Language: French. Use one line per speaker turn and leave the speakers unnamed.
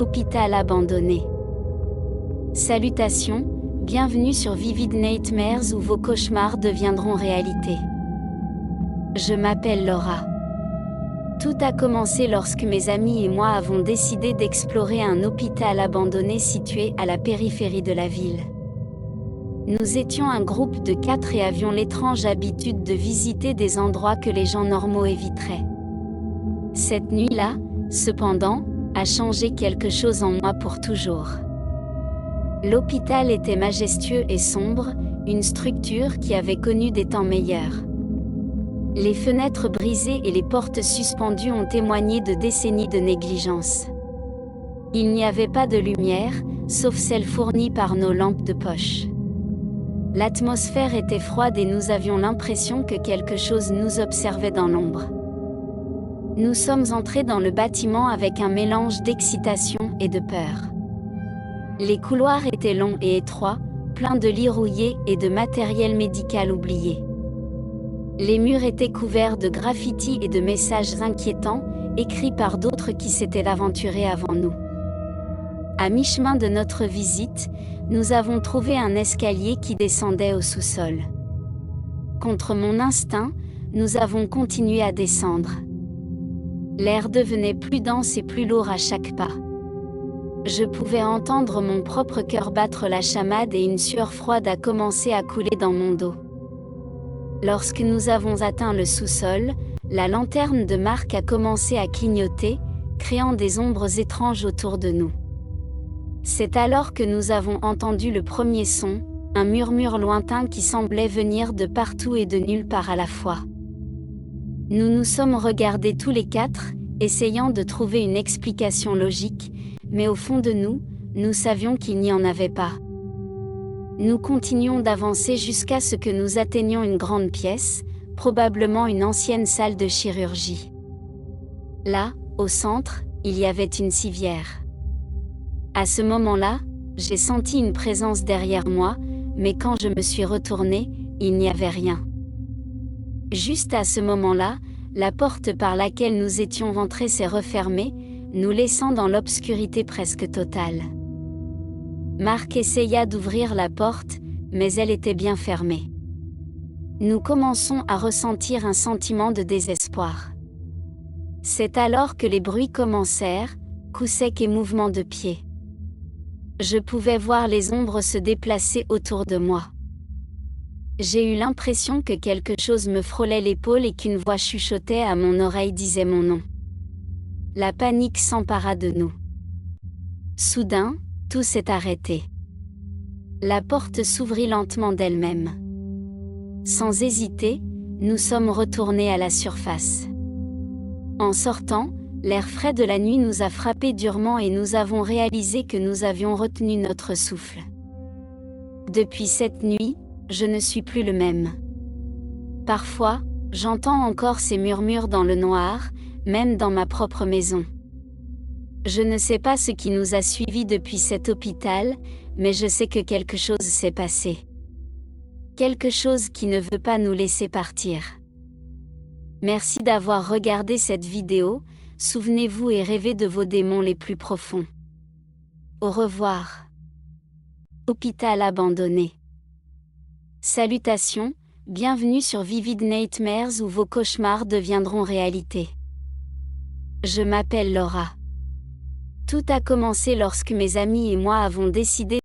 Hôpital abandonné. Salutations, bienvenue sur Vivid Nightmares où vos cauchemars deviendront réalité. Je m'appelle Laura. Tout a commencé lorsque mes amis et moi avons décidé d'explorer un hôpital abandonné situé à la périphérie de la ville. Nous étions un groupe de 4 et avions l'étrange habitude de visiter des endroits que les gens normaux éviteraient. Cette nuit-là, cependant, a changé quelque chose en moi pour toujours. L'hôpital était majestueux et sombre, une structure qui avait connu des temps meilleurs. Les fenêtres brisées et les portes suspendues ont témoigné de décennies de négligence. Il n'y avait pas de lumière, sauf celle fournie par nos lampes de poche. L'atmosphère était froide et nous avions l'impression que quelque chose nous observait dans l'ombre. Nous sommes entrés dans le bâtiment avec un mélange d'excitation et de peur. Les couloirs étaient longs et étroits, pleins de lits rouillés et de matériel médical oublié. Les murs étaient couverts de graffitis et de messages inquiétants, écrits par d'autres qui s'étaient aventurés avant nous. À mi-chemin de notre visite, nous avons trouvé un escalier qui descendait au sous-sol. Contre mon instinct, nous avons continué à descendre. L'air devenait plus dense et plus lourd à chaque pas. Je pouvais entendre mon propre cœur battre la chamade et une sueur froide a commencé à couler dans mon dos. Lorsque nous avons atteint le sous-sol, la lanterne de Marc a commencé à clignoter, créant des ombres étranges autour de nous. C'est alors que nous avons entendu le premier son, un murmure lointain qui semblait venir de partout et de nulle part à la fois. Nous nous sommes regardés tous les 4, essayant de trouver une explication logique, mais au fond de nous, nous savions qu'il n'y en avait pas. Nous continuions d'avancer jusqu'à ce que nous atteignions une grande pièce, probablement une ancienne salle de chirurgie. Là, au centre, il y avait une civière. À ce moment-là, j'ai senti une présence derrière moi, mais quand je me suis retournée, il n'y avait rien. Juste à ce moment-là, la porte par laquelle nous étions rentrés s'est refermée, nous laissant dans l'obscurité presque totale. Marc essaya d'ouvrir la porte, mais elle était bien fermée. Nous commençons à ressentir un sentiment de désespoir. C'est alors que les bruits commencèrent, coups secs et mouvements de pieds. Je pouvais voir les ombres se déplacer autour de moi. J'ai eu l'impression que quelque chose me frôlait l'épaule et qu'une voix chuchotait à mon oreille disait mon nom. La panique s'empara de nous. Soudain, tout s'est arrêté. La porte s'ouvrit lentement d'elle-même. Sans hésiter, nous sommes retournés à la surface. En sortant, l'air frais de la nuit nous a frappés durement et nous avons réalisé que nous avions retenu notre souffle. Depuis cette nuit, je ne suis plus le même. Parfois, j'entends encore ces murmures dans le noir, même dans ma propre maison. Je ne sais pas ce qui nous a suivis depuis cet hôpital, mais je sais que quelque chose s'est passé. Quelque chose qui ne veut pas nous laisser partir. Merci d'avoir regardé cette vidéo, souvenez-vous et rêvez de vos démons les plus profonds. Au revoir. Hôpital abandonné. Salutations, bienvenue sur Vivid Nightmares où vos cauchemars deviendront réalité. Je m'appelle Laura. Tout a commencé lorsque mes amis et moi avons décidé